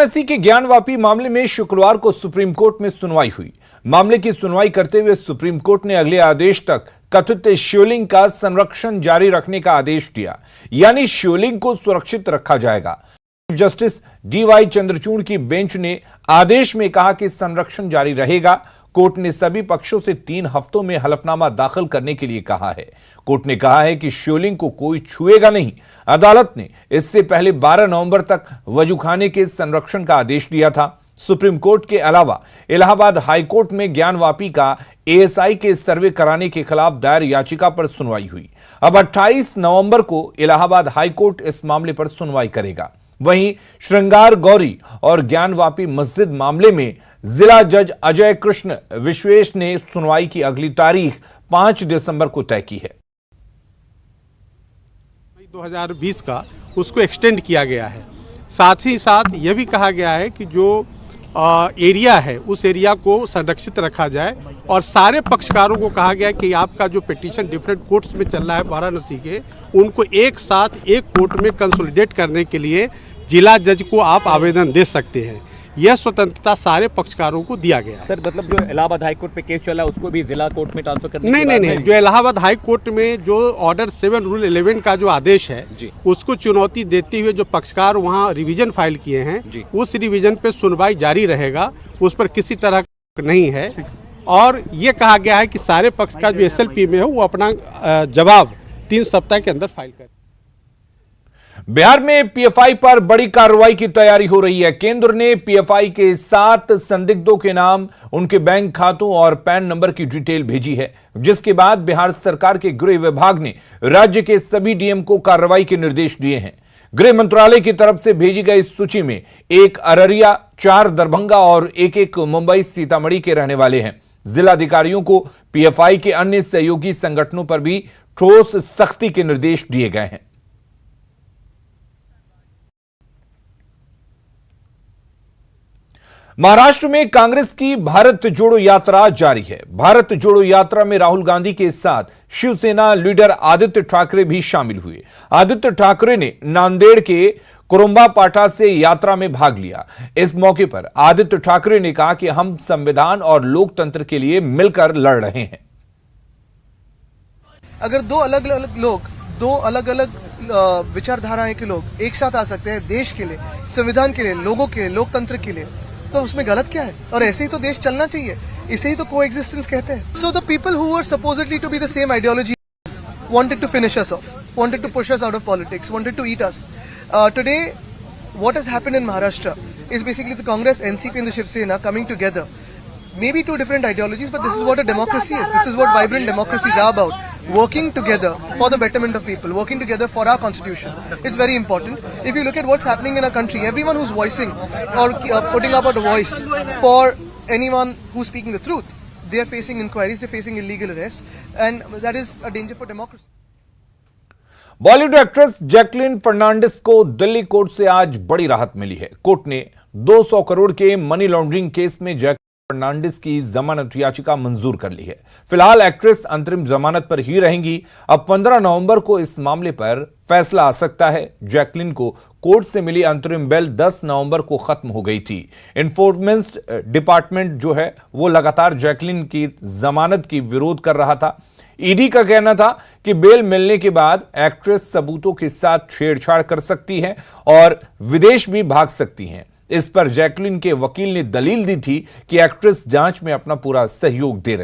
SC के ज्ञानवापी मामले में शुक्रवार को सुप्रीम कोर्ट में सुनवाई हुई। मामले की सुनवाई करते हुए सुप्रीम कोर्ट ने अगले आदेश तक कथित शिवलिंग का संरक्षण जारी रखने का आदेश दिया, यानी शिवलिंग को सुरक्षित रखा जाएगा। चीफ जस्टिस डीवाई चंद्रचूड़ की बेंच ने आदेश में कहा कि संरक्षण जारी रहेगा। कोर्ट ने सभी पक्षों से 3 हफ्तों में हलफनामा दाखिल करने के लिए कहा है। कोर्ट ने कहा है कि शिवलिंग को कोई छुएगा नहीं। अदालत ने इससे पहले 12 नवंबर तक वजूखाने के संरक्षण का आदेश दिया था। सुप्रीम कोर्ट के अलावा इलाहाबाद हाईकोर्ट में ज्ञानवापी का एएसआई के सर्वे कराने के खिलाफ दायर याचिका पर सुनवाई हुई। अब 28 नवंबर को इलाहाबाद हाईकोर्ट इस मामले पर सुनवाई करेगा। वहीं श्रृंगार गौरी और ज्ञानवापी मस्जिद मामले में जिला जज अजय कृष्ण विश्वेश ने सुनवाई की अगली तारीख 5 दिसंबर को तय की है। 2020 का उसको एक्सटेंड किया गया है। साथ ही साथ यह भी कहा गया है कि जो एरिया है उस एरिया को संरक्षित रखा जाए और सारे पक्षकारों को कहा गया कि आपका जो पिटीशन डिफरेंट कोर्ट्स में चल रहा है वाराणसी के, उनको एक साथ एक कोर्ट में कंसोलिडेट करने के लिए जिला जज को आप आवेदन दे सकते हैं। यह स्वतंत्रता सारे पक्षकारों को दिया गया है। सर, मतलब जो इलाहाबाद हाई कोर्ट पे केस चला उसको भी जिला कोर्ट में ट्रांसफर करने नहीं, जो इलाहाबाद हाई कोर्ट में जो ऑर्डर 7 रूल 11 का जो आदेश है उसको चुनौती देते हुए जो पक्षकार वहां रिवीजन फाइल किए हैं उस रिवीजन पे सुनवाई जारी रहेगा, उस पर किसी तरह नहीं है। और ये कहा गया है कि सारे पक्ष का जो एसएलपी में है वो अपना जवाब 3 सप्ताह के अंदर फाइल करे। बिहार में पीएफआई पर बड़ी कार्रवाई की तैयारी हो रही है। केंद्र ने पीएफआई के 7 संदिग्धों के नाम, उनके बैंक खातों और पैन नंबर की डिटेल भेजी है, जिसके बाद बिहार सरकार के गृह विभाग ने राज्य के सभी डीएम को कार्रवाई के निर्देश दिए हैं। गृह मंत्रालय की तरफ से भेजी गई सूची में 1 अररिया, 4 दरभंगा और 1 मुंबई सीतामढ़ी के रहने वाले हैं। जिलाधिकारियों को पीएफआई के अन्य सहयोगी संगठनों पर भी ठोस सख्ती के निर्देश दिए गए हैं। महाराष्ट्र में कांग्रेस की भारत जोड़ो यात्रा जारी है। भारत जोड़ो यात्रा में राहुल गांधी के साथ शिवसेना लीडर आदित्य ठाकरे भी शामिल हुए। आदित्य ठाकरे ने नांदेड़ के कुरुंबा पाटा से यात्रा में भाग लिया। इस मौके पर आदित्य ठाकरे ने कहा कि हम संविधान और लोकतंत्र के लिए मिलकर लड़ रहे हैं। अगर दो अलग अलग लोग, दो अलग अलग विचारधाराएं के लोग एक साथ आ सकते हैं देश के लिए, संविधान के लिए, लोगों के लिए, लोकतंत्र के लिए, तो उसमें गलत क्या है? और ऐसे ही तो देश चलना चाहिए, इसे ही तो कोएग्जिस्टेंस कहते हैं। So the people who were supposedly to be the same ideology wanted to finish us off, wanted to push us out of politics, wanted to eat us. Today, what has happened in Maharashtra is basically the Congress, NCP and the Shiv Sena coming together. Maybe 2 different ideologies, but this is what a democracy is. This is what vibrant democracies are about. Working together for the betterment of people, working together for our constitution. It's very important. If you look at what's happening in our country, everyone who's voicing or putting up a voice for anyone who's speaking the truth, they are facing inquiries, they're facing illegal arrests, and that is a danger for democracy. Bollywood actress Jacqueline Fernandes को Delhi court से आज बड़ी राहत मिली है। Court ने 200 करोड़ के money laundering case में Jacqueline Fernandes की जमानत याचिका मंजूर कर ली है। फिलहाल एक्ट्रेस अंतरिम जमानत पर ही रहेंगी। अब 15 नवंबर को इस मामले पर फैसला आ सकता है। जैकलीन को कोर्ट से मिली अंतरिम बेल 10 नवंबर को खत्म हो गई थी। एनफोर्समेंट डिपार्टमेंट जो है वो लगातार जैकलीन की जमानत की विरोध कर रहा था। ईडी का कहना था कि बेल मिलने के बाद एक्ट्रेस सबूतों के साथ छेड़छाड़ कर सकती है और विदेश भी भाग सकती हैं। इस पर जैकलीन के वकील ने दलील दी थी कि एक्ट्रेस जांच में अपना पूरा सहयोग दे रही